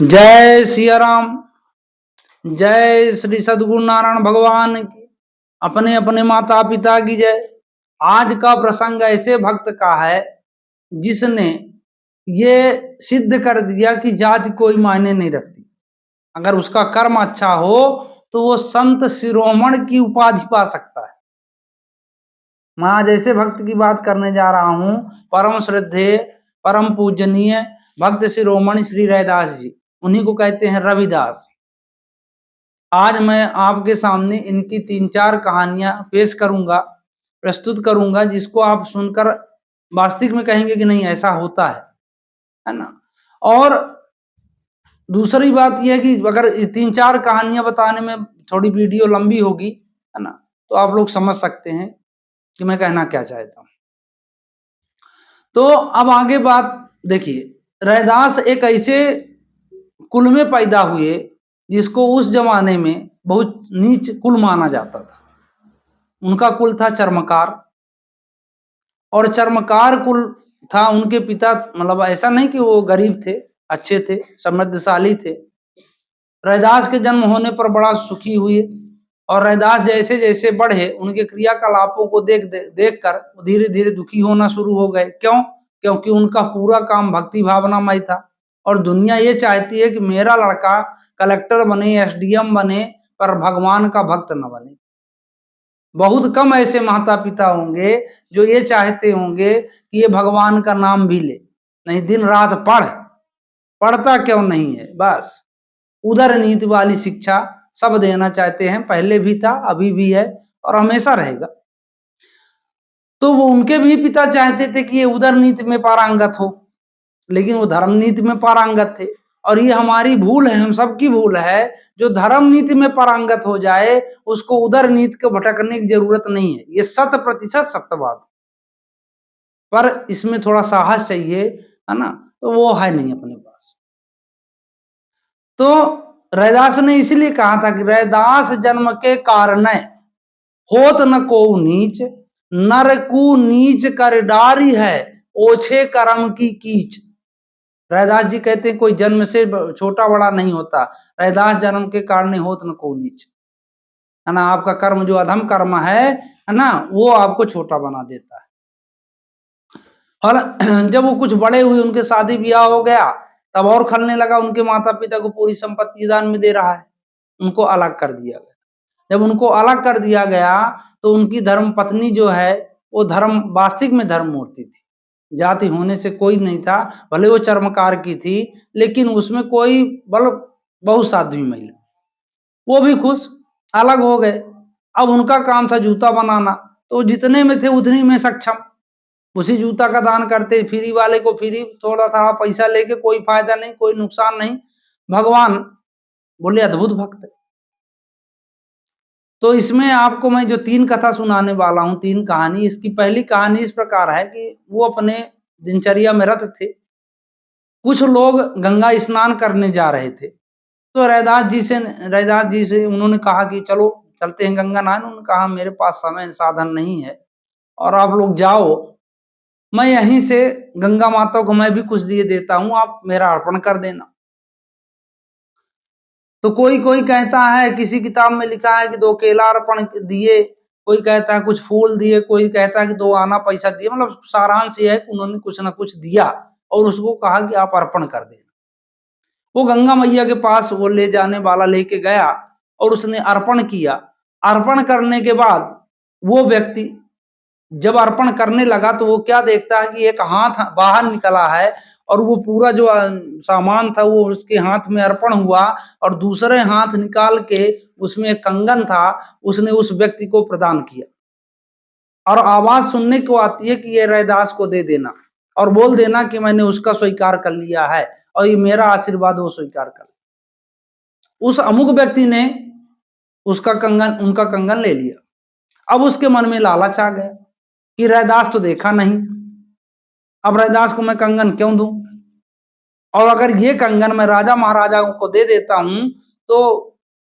जय सिया राम। जय श्री सद्गुरु नारायण भगवान की। अपने अपने माता पिता की जय। आज का प्रसंग ऐसे भक्त का है जिसने ये सिद्ध कर दिया कि जाति कोई मायने नहीं रखती। अगर उसका कर्म अच्छा हो तो वो संत शिरोमणि की उपाधि पा सकता है। मैं आज ऐसे भक्त की बात करने जा रहा हूं, परम श्रद्धेय परम पूजनीय भक्त शिरोमणि श्री रैदास जी। उन्हीं को कहते हैं रविदास। आज मैं आपके सामने इनकी 3-4 कहानियां पेश करूंगा, प्रस्तुत करूंगा, जिसको आप सुनकर वास्तविक में कहेंगे कि नहीं ऐसा होता है ना। और दूसरी बात यह है कि अगर 3-4 कहानियां बताने में थोड़ी वीडियो लंबी होगी, है ना, तो आप लोग समझ सकते हैं कि मैं कहना क्या चाहता हूं। तो अब आगे बात देखिए। रैदास एक ऐसे कुल में पैदा हुए जिसको उस जमाने में बहुत नीच कुल माना जाता था। उनका कुल था चर्मकार, और चर्मकार कुल था। उनके पिता मतलब ऐसा नहीं कि वो गरीब थे, अच्छे थे, समृद्धशाली थे। रैदास के जन्म होने पर बड़ा सुखी हुए, और रैदास जैसे जैसे बढ़े उनके क्रियाकलापों को देख कर धीरे धीरे दुखी होना शुरू हो गए। क्यों? क्योंकि उनका पूरा काम भक्ति भावनामय था, और दुनिया ये चाहती है कि मेरा लड़का कलेक्टर बने, एसडीएम बने, पर भगवान का भक्त न बने। बहुत कम ऐसे माता पिता होंगे जो ये चाहते होंगे कि ये भगवान का नाम भी ले, नहीं दिन रात पढ़ता क्यों नहीं है। बस उदर नीति वाली शिक्षा सब देना चाहते हैं। पहले भी था, अभी भी है, और हमेशा रहेगा। तो वो उनके भी पिता चाहते थे कि ये उदर नीति में पारंगत हो, लेकिन वो धर्म नीति में पारंगत थे। और ये हमारी भूल है, हम सबकी भूल है। जो धर्म नीति में पारंगत हो जाए उसको उदर नीति को भटकने की जरूरत नहीं है। ये 100% सत्यवाद, पर इसमें थोड़ा साहस चाहिए, है ना, तो वो है नहीं अपने पास। तो रैदास ने इसलिए कहा था कि रैदास जन्म के कारण होत न को नीच, नर कु नीच कर डारी है, ओछे कर्म की कीच। रैदास जी कहते हैं कोई जन्म से छोटा बड़ा नहीं होता, रैदास जन्म के कारण होत न को नीच, है ना। आपका कर्म जो अधम कर्म है ना, वो आपको छोटा बना देता है। और जब वो कुछ बड़े हुए, उनके शादी ब्याह हो गया, तब और खलने लगा। उनके माता पिता को पूरी संपत्ति दान में दे रहा है, उनको अलग कर दिया गया। जब उनको अलग कर दिया गया तो उनकी धर्म पत्नी जो है वो धर्म वास्तविक में धर्म मूर्ति थी। जाति होने से कोई नहीं था, भले वो चर्मकार की थी, लेकिन उसमें कोई बल बहुत साध्वी महिला, वो भी खुश, अलग हो गए। अब उनका काम था जूता बनाना, तो जितने में थे उतनी में सक्षम, उसी जूता का दान करते, फ्री वाले को फ्री, थोड़ा थोड़ा पैसा लेके, कोई फायदा नहीं, कोई नुकसान नहीं। भगवान बोले अद्भुत भक्त। तो इसमें आपको मैं जो 3 कथा सुनाने वाला हूं, 3 कहानी। इसकी पहली कहानी इस प्रकार है कि वो अपने दिनचर्या में रत थे। कुछ लोग गंगा स्नान करने जा रहे थे, तो रैदास जी से उन्होंने कहा कि चलो चलते हैं गंगा नहाने। उन्होंने कहा मेरे पास समय साधन नहीं है, और आप लोग जाओ, मैं यहीं से गंगा माता को मैं भी कुछ दिए देता हूं, आप मेरा अर्पण कर देना। तो कोई कोई कहता है, किसी किताब में लिखा है कि 2 केला अर्पण दिए, कोई कहता है कुछ फूल दिए, कोई कहता है कि 2 आना पैसा दिए। मतलब सारांश ये है कि उन्होंने कुछ ना कुछ दिया और उसको कहा कि आप अर्पण कर देना। वो गंगा मैया के पास वो ले जाने वाला लेके गया और उसने अर्पण किया। अर्पण करने के बाद वो व्यक्ति जब अर्पण करने लगा तो वो क्या देखता है कि एक हाथ बाहर निकला है, और वो पूरा जो सामान था वो उसके हाथ में अर्पण हुआ, और दूसरे हाथ निकाल के उसमें एक कंगन था, उसने उस व्यक्ति को प्रदान किया। और आवाज सुनने को आती है कि ये रैदास को दे देना और बोल देना कि मैंने उसका स्वीकार कर लिया है, और ये मेरा आशीर्वाद वो स्वीकार कर। उस अमुक व्यक्ति ने उनका कंगन ले लिया। अब उसके मन में लालच आ गया कि रैदास तो देखा नहीं, अब रैदास को मैं कंगन क्यों दूं, और अगर ये कंगन मैं राजा महाराजाओं को दे देता हूं तो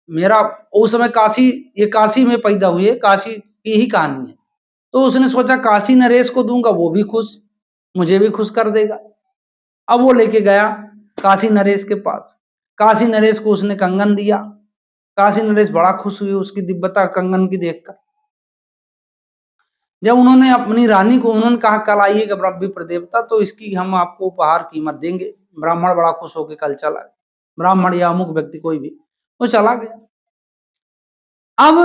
मेरा, उस समय ये काशी में पैदा हुए, काशी की ही कहानी है। तो उसने सोचा काशी नरेश को दूंगा, वो भी खुश, मुझे भी खुश कर देगा। अब वो लेके गया काशी नरेश के पास। काशी नरेश को उसने कंगन दिया। काशी नरेश बड़ा खुश हुए उसकी दिव्यता कंगन की देखकर। जब उन्होंने अपनी रानी को उन्होंने कहा कल आइएगा विप्र देवता, तो इसकी हम आपको उपहार कीमत देंगे। ब्राह्मण बड़ा खुश होकर कल चला, ब्राह्मण या अमुक व्यक्ति कोई भी, वो चला गया। अब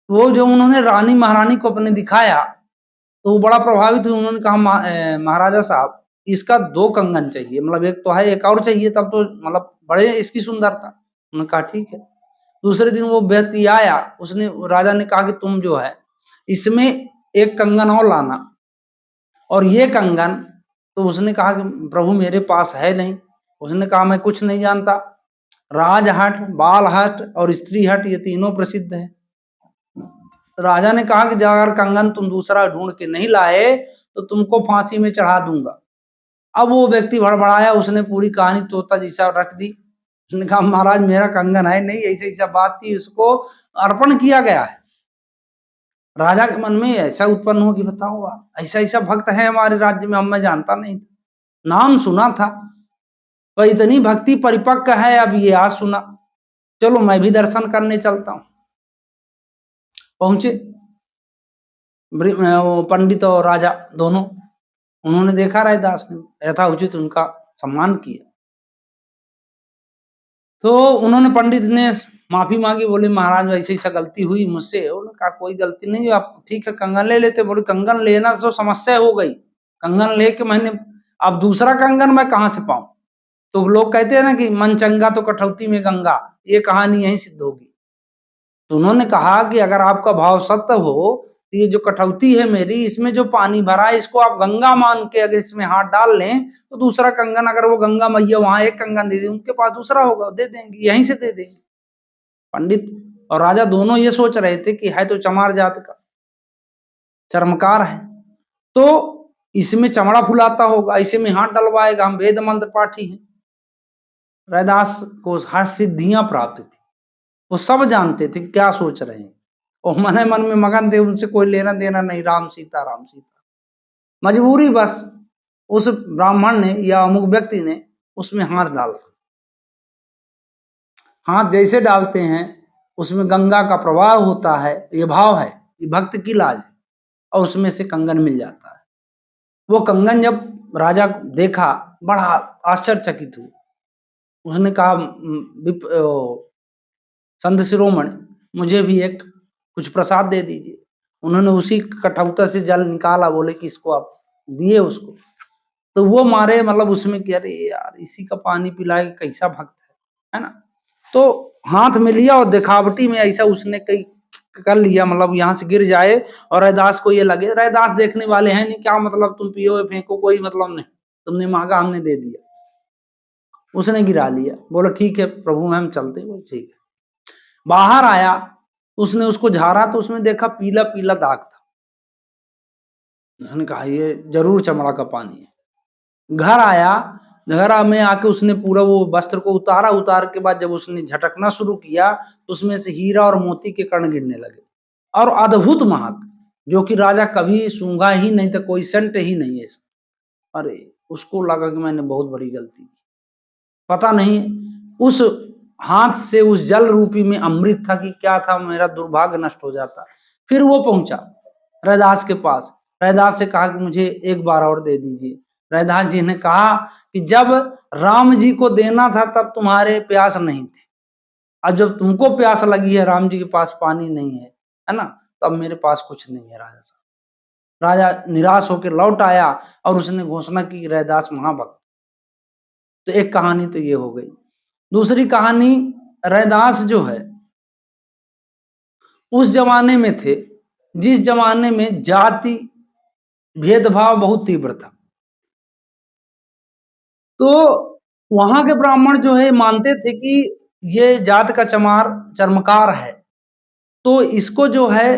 वो जो उन्होंने रानी महारानी को अपने दिखाया तो वो बड़ा प्रभावित हुई। उन्होंने कहा महाराजा साहब इसका 2 कंगन चाहिए, मतलब एक तो है एक और चाहिए, तब तो मतलब बड़े इसकी सुंदरता। उन्होंने कहा ठीक है। दूसरे दिन वो व्यक्ति आया, उसने राजा ने कहा कि तुम जो है इसमें एक कंगन और लाना, और ये कंगन, तो उसने कहा कि प्रभु मेरे पास है नहीं। उसने कहा मैं कुछ नहीं जानता, राजहट, बालहट और स्त्री हट ये तीनों प्रसिद्ध है। राजा ने कहा कि अगर कंगन तुम दूसरा ढूंढ के नहीं लाए तो तुमको फांसी में चढ़ा दूंगा। अब वो व्यक्ति भड़बड़ाया, उसने पूरी कहानी तोता जैसा रख दी। उसने कहा महाराज मेरा कंगन है नहीं, ऐसा ऐसा बात थी, उसको अर्पण किया गया है। राजा के मन में ऐसा उत्पन्न हो कि बताओ ऐसा ऐसा भक्त है हमारे राज्य में, हम मैं जानता नहीं, नाम सुना था पर इतनी भक्ति परिपक्व है अब ये आज सुना, चलो मैं भी दर्शन करने चलता हूं। पहुंचे वो पंडित और राजा दोनों, उन्होंने देखा रैदास ने यथाउचित उनका सम्मान किया। तो उन्होंने पंडित ने माफी मांगी, बोले महाराज ऐसी ऐसा गलती हुई मुझसे। उन्होंने कहा कोई गलती नहीं, आप ठीक है कंगन ले लेते। बोले कंगन लेना तो समस्या हो गई, कंगन लेके मैंने अब दूसरा कंगन मैं कहां से पाऊं। तो लोग कहते हैं ना कि मन चंगा तो कठौती में गंगा, ये कहानी यही सिद्ध होगी। तो उन्होंने कहा कि अगर आपका भाव सत्य हो तो ये जो कठौती है मेरी, इसमें जो पानी भरा है इसको आप गंगा मान के अगर इसमें हाथ डाल लें तो दूसरा कंगन, अगर वो गंगा मैया वहां एक कंगन दे दें, उनके पास दूसरा होगा, दे देंगे, यहीं से दे देंगे। पंडित और राजा दोनों ये सोच रहे थे कि है तो चमार जात का, चर्मकार है, तो इसमें चमड़ा फुलाता होगा, इसे में हाथ डलवाएगा, हम वेद मंत्र पाठी हैं। रैदास को हर सिद्धियां प्राप्त थी, वो सब जानते थे क्या सोच रहे हैं, और मन मन में मगन थे, उनसे कोई लेना देना नहीं, राम सीता राम सीता। मजबूरी बस उस ब्राह्मण ने या अमुक व्यक्ति ने उसमें हाथ डाला। हाथ जैसे डालते हैं उसमें गंगा का प्रवाह होता है, ये भाव है, ये भक्त की लाज है, और उसमें से कंगन मिल जाता है। वो कंगन जब राजा देखा बड़ा आश्चर्यचकित हुआ। उसने कहा संत शिरोमणि मुझे भी एक कुछ प्रसाद दे दीजिए। उन्होंने उसी कठौता से जल निकाला, बोले कि इसको आप दिए उसको। तो वो मारे मतलब उसमें कि अरे यार इसी का पानी पिलाए कैसा भक्त है ना। तो हाथ में लिया और दिखावटी में ऐसा उसने कई कर लिया, मतलब यहाँ से गिर जाए और रैदास को ये लगे, रैदास देखने वाले हैं नहीं, क्या मतलब तुम पियो फेंको कोई मतलब नहीं, तुमने मांगा हमने दे दिया। उसने गिरा लिया, बोला ठीक है प्रभु हम चलते। बोले ठीक है। बाहर आया, उसने उसको झाड़ा तो उसमें देखा पीला पीला दाग था। उसने कहा ये जरूर चमड़ा का पानी है। घर आया, घर में आके उसने पूरा वो वस्त्र को उतारा, उतार के बाद जब उसने झटकना शुरू किया तो उसमें से हीरा और मोती के कण गिरने लगे, और अद्भुत महक, जो कि राजा कभी सूंघा ही नहीं था, कोई सेंट ही नहीं है। अरे उसको लगा कि मैंने बहुत बड़ी गलती की, पता नहीं उस हाथ से उस जल रूपी में अमृत था कि क्या था, मेरा दुर्भाग्य नष्ट हो जाता। फिर वो पहुंचा रैदास के पास, रैदास से कहा कि मुझे एक बार और दे दीजिए। रैदास जी ने कहा कि जब राम जी को देना था तब तुम्हारे प्यास नहीं थी, और जब तुमको प्यास लगी है राम जी के पास पानी नहीं है ना, तब मेरे पास कुछ नहीं है राजा साहब। राजा निराश होकर लौट आया और उसने घोषणा की रैदास महाभक्त। तो एक कहानी तो ये हो गई। दूसरी कहानी, रैदास जो है उस जमाने में थे जिस जमाने में जाति भेदभाव बहुत तीव्र था। तो वहां के ब्राह्मण जो है मानते थे कि ये जात का चमार चर्मकार है, तो इसको जो है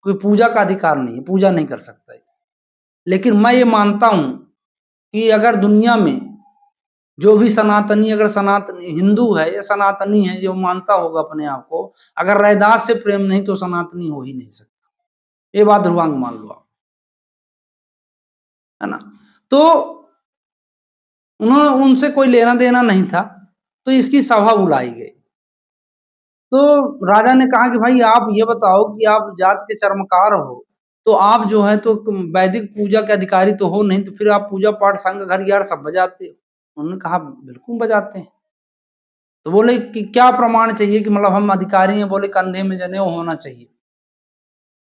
कोई पूजा का अधिकार नहीं है, पूजा नहीं कर सकता है। लेकिन मैं ये मानता हूं कि अगर दुनिया में जो भी सनातनी, अगर सनातनी हिंदू है या सनातनी है जो मानता होगा अपने आप को, अगर रैदास से प्रेम नहीं तो सनातनी हो ही नहीं सकता। ये बात ध्रुवांग मान लो आप, है ना। तो उन्होंने उनसे कोई लेना देना नहीं था। तो इसकी सभा बुलाई गई। तो राजा ने कहा कि भाई आप ये बताओ कि आप जात के चर्मकार हो, तो आप जो है तो वैदिक पूजा के अधिकारी तो हो नहीं, तो फिर आप पूजा पाठ संघ घर यार सब बजाते हो। उन्होंने कहा बिल्कुल बजाते हैं। तो बोले कि क्या प्रमाण चाहिए कि मतलब हम अधिकारी हैं? बोले कंधे में जनेऊ होना चाहिए।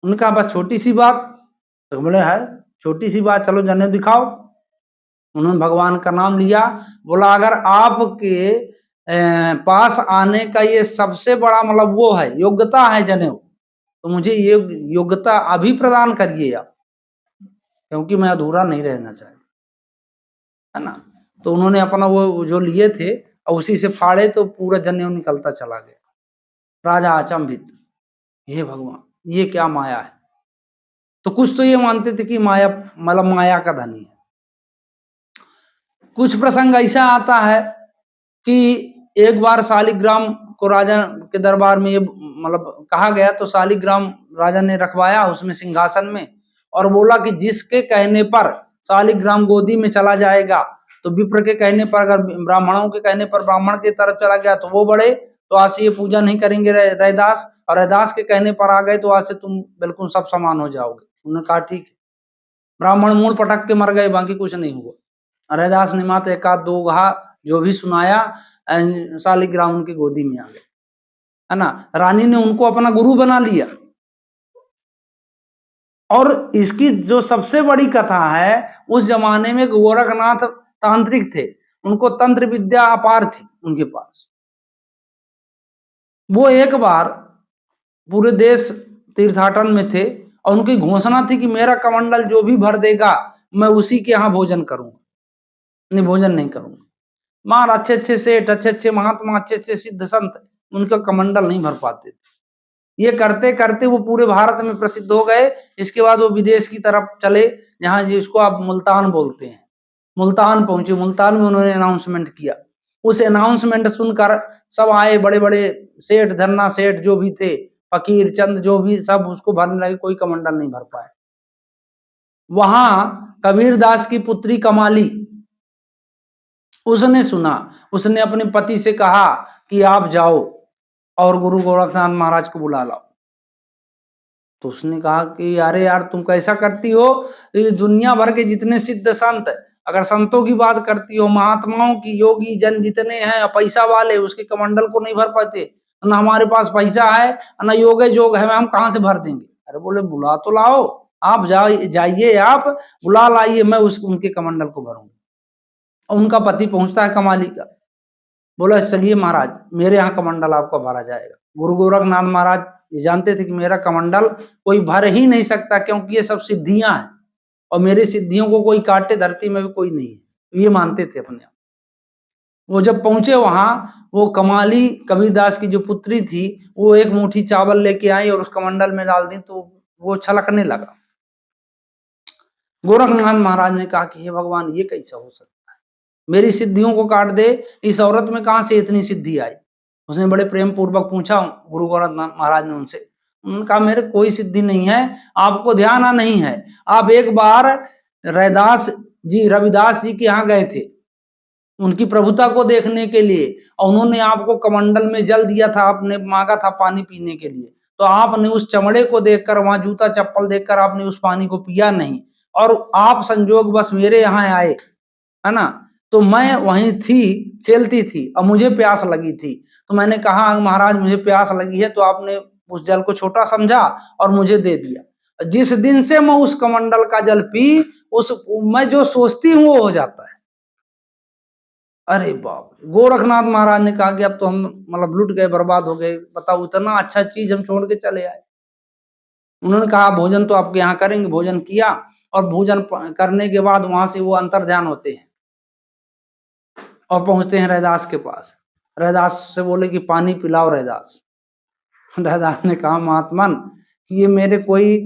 उन्होंने कहा बस छोटी सी बात। तो बोले है छोटी सी बात, चलो जनेऊ दिखाओ। उन्होंने भगवान का नाम लिया। बोला अगर आपके पास आने का ये सबसे बड़ा मतलब वो है, योग्यता है जनेऊ, तो मुझे ये योग्यता अभी प्रदान करिए आप, क्योंकि मैं अधूरा नहीं रहना चाहता, है ना। तो उन्होंने अपना वो जो लिए थे और उसी से फाड़े तो पूरा जनेऊ निकलता चला गया। राजा अचंभित, हे भगवान ये क्या माया है। तो कुछ तो ये मानते थे कि माया मतलब माया का धनी है। कुछ प्रसंग ऐसा आता है कि एक बार शालिग्राम को राजा के दरबार में ये मतलब कहा गया, तो शालिग्राम राजा ने रखवाया उसमें सिंहासन में और बोला कि जिसके कहने पर शालिग्राम गोदी में चला जाएगा, तो विप्र के कहने पर, अगर ब्राह्मणों के कहने पर ब्राह्मण की तरफ चला गया तो वो बड़े, तो आज से ये पूजा नहीं करेंगे रैदास, और रैदास के कहने पर आ गए तो आज से तुम बिल्कुल सब समान हो जाओगे। उन्होंने कहा ठीक है। ब्राह्मण मूल पटक के मर गए, बाकी कुछ नहीं हुआ। रैदास ने मात्र एक आध दो घा जो भी सुनाया, शालिग्राम उनकी गोदी में आ गए, है ना। रानी ने उनको अपना गुरु बना लिया। और इसकी जो सबसे बड़ी कथा है, उस जमाने में गोरखनाथ तांत्रिक थे, उनको तंत्र विद्या अपार थी उनके पास। वो एक बार पूरे देश तीर्थाटन में थे और उनकी घोषणा थी कि मेरा कमंडल जो भी भर देगा मैं उसी के यहाँ भोजन करूंगा, नहीं भोजन नहीं करूंगा। मार अच्छे अच्छे सेठ, अच्छे अच्छे महात्मा, अच्छे अच्छे सिद्ध संत उनका कमंडल नहीं भर पाते थे। ये करते करते वो पूरे भारत में प्रसिद्ध हो गए। इसके बाद वो विदेश की तरफ चले, जहां जिसको आप मुल्तान बोलते हैं। मुल्तान पहुंचे, मुल्तान में उन्होंने अनाउंसमेंट किया। उस अनाउंसमेंट सुनकर सब आए, बड़े बड़े सेठ, धन्ना सेठ जो भी थे, फकीर चंद जो भी, सब उसको भरने लगे, कोई कमंडल नहीं भर पाए। वहां कबीर दास की पुत्री कमाली, उसने सुना, उसने अपने पति से कहा कि आप जाओ और गुरु गोरखनाथ महाराज को बुला लाओ। तो उसने कहा कि अरे यार तुम कैसा करती हो, ये दुनिया भर के जितने सिद्ध संत, अगर संतों की बात करती हो, महात्माओं की, योगी जन जितने हैं पैसा वाले, उसके कमंडल को नहीं भर पाते। ना हमारे पास पैसा है ना योग जोग है, हम कहाँ से भर देंगे। अरे बोले बुला तो लाओ, आप जाइए, आप बुला लाइए, मैं उनके कमंडल को भरूंगा। उनका पति पहुंचता है कमाली का, बोला चलिए महाराज मेरे यहाँ कमंडल आपका भरा जाएगा। गुरु गोरखनाथ महाराज ये जानते थे कि मेरा कमंडल कोई भर ही नहीं सकता, क्योंकि ये सब सिद्धियां हैं और मेरी सिद्धियों को कोई काटे धरती में भी कोई नहीं है, ये मानते थे अपने आप। वो जब पहुंचे वहां, वो कमाली कबीरदास की जो पुत्री थी, वो एक मुट्ठी चावल लेके आई और उस कमंडल में डाल दी, तो वो छलकने लगा। गोरखनाथ महाराज ने कहा कि हे भगवान ये कैसा हो सकता है, मेरी सिद्धियों को काट दे, इस औरत में कहां से इतनी सिद्धि आई। उसने बड़े प्रेम पूर्वक पूछा गुरु गोरखनाथ महाराज ने उनसे। उन्होंने कहा मेरे कोई सिद्धि नहीं है, आपको ध्यान नहीं है, आप एक बार रैदास जी, रविदास जी के यहाँ गए थे उनकी प्रभुता को देखने के लिए, और उन्होंने आपको कमंडल में जल दिया था, आपने मांगा था पानी पीने के लिए, तो आपने उस चमड़े को देखकर, वहां जूता चप्पल देखकर आपने उस पानी को पिया नहीं, और आप संजोग बस मेरे यहाँ आए, है ना। तो मैं वहीं थी, खेलती थी और मुझे प्यास लगी थी, तो मैंने कहा महाराज मुझे प्यास लगी है, तो आपने उस जल को छोटा समझा और मुझे दे दिया। जिस दिन से मैं उस कमंडल का जल पी, उस मैं जो सोचती हूँ वो हो जाता है। अरे बाप, गोरखनाथ महाराज ने कहा कि अब तो हम मतलब लुट गए, बर्बाद हो गए, बताओ इतना अच्छा चीज हम छोड़ के चले आए। उन्होंने कहा भोजन तो आपके यहाँ करेंगे। भोजन किया और भोजन करने के बाद वहां से वो अंतर ध्यान होते हैं और पहुंचते हैं रैदास के पास। रैदास से बोले कि पानी पिलाओ रैदास। रैदास ने कहा महात्मन ये मेरे कोई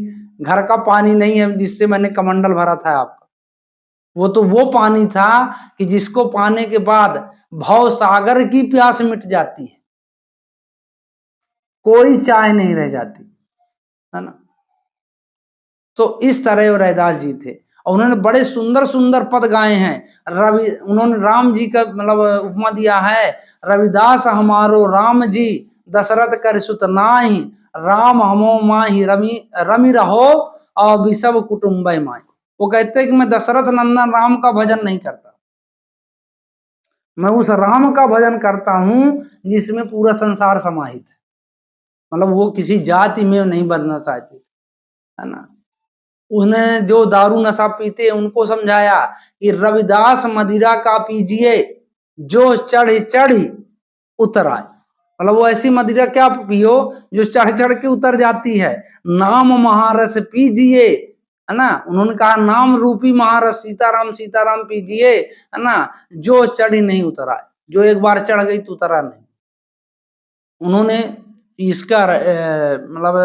घर का पानी नहीं है जिससे मैंने कमंडल भरा था आपका, वो तो वो पानी था कि जिसको पाने के बाद भव सागर की प्यास मिट जाती है, कोई चाय नहीं रह जाती, है ना। तो इस तरह रैदास जी थे। और उन्होंने बड़े सुंदर सुंदर पद गाए हैं। रवि उन्होंने राम जी का मतलब उपमा दिया है, रविदास हमारो राम जी दशरथ कर सुत नाहि, राम हमो माही रमी रमी रहो और विषव कुटुम्ब माई। वो कहते हैं कि मैं दशरथ नंदन राम का भजन नहीं करता, मैं उस राम का भजन करता हूं जिसमें पूरा संसार समाहित है। मतलब वो किसी जाति में नहीं बनना चाहती, है ना। उन्हें जो दारू नशा पीते उनको समझाया कि रविदास मदिरा का पीजिए जो चढ़ चढ़ उतर आए। मतलब वो ऐसी मदिरा क्या पियो जो चढ़ चढ़ के उतर जाती है। नाम महारस पीजिए, है ना। उन्होंने कहा नाम रूपी महारस सीताराम पीजिए, है ना, जो चढ़ी नहीं उतरा, जो एक बार चढ़ गई तो उतरा नहीं। उन्होंने इसका मतलब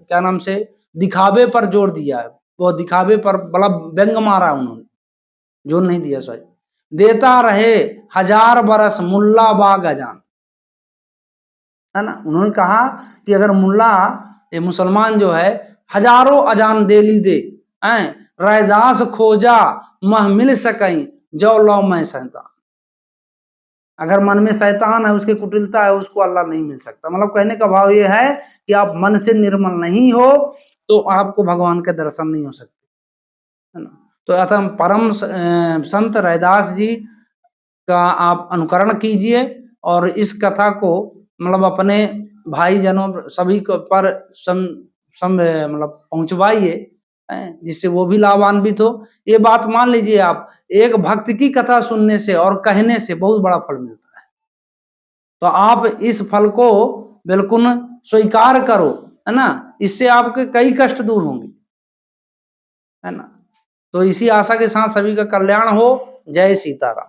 क्या नाम से दिखावे पर जोर दिया है, वो दिखावे पर बड़ा व्यंग मारा उन्होंने, जोर नहीं दिया। सॉरी, देता रहे हजार बरस मुल्ला बाग अजान, है ना। उन्होंने कहा कि अगर मुल्ला ये मुसलमान जो है हजारों अजान दे ली दे, रैदास खोजा मह मिल सकई जो लो मैं शैतान। अगर मन में शैतान है, उसकी कुटिलता है, उसको अल्लाह नहीं मिल सकता। मतलब कहने का भाव ये है कि आप मन से निर्मल नहीं हो तो आपको भगवान के दर्शन नहीं हो सकते, है ना। तो अतः परम संत रैदास जी का आप अनुकरण कीजिए और इस कथा को मतलब अपने भाई जनों सभी को पर मतलब पहुंचवाइए, जिससे वो भी लाभान्वित हो। ये बात मान लीजिए आप, एक भक्त की कथा सुनने से और कहने से बहुत बड़ा फल मिलता है। तो आप इस फल को बिल्कुल स्वीकार करो, है ना, इससे आपके कई कष्ट दूर होंगे, है ना। तो इसी आशा के साथ सभी का कल्याण हो। जय सीताराम।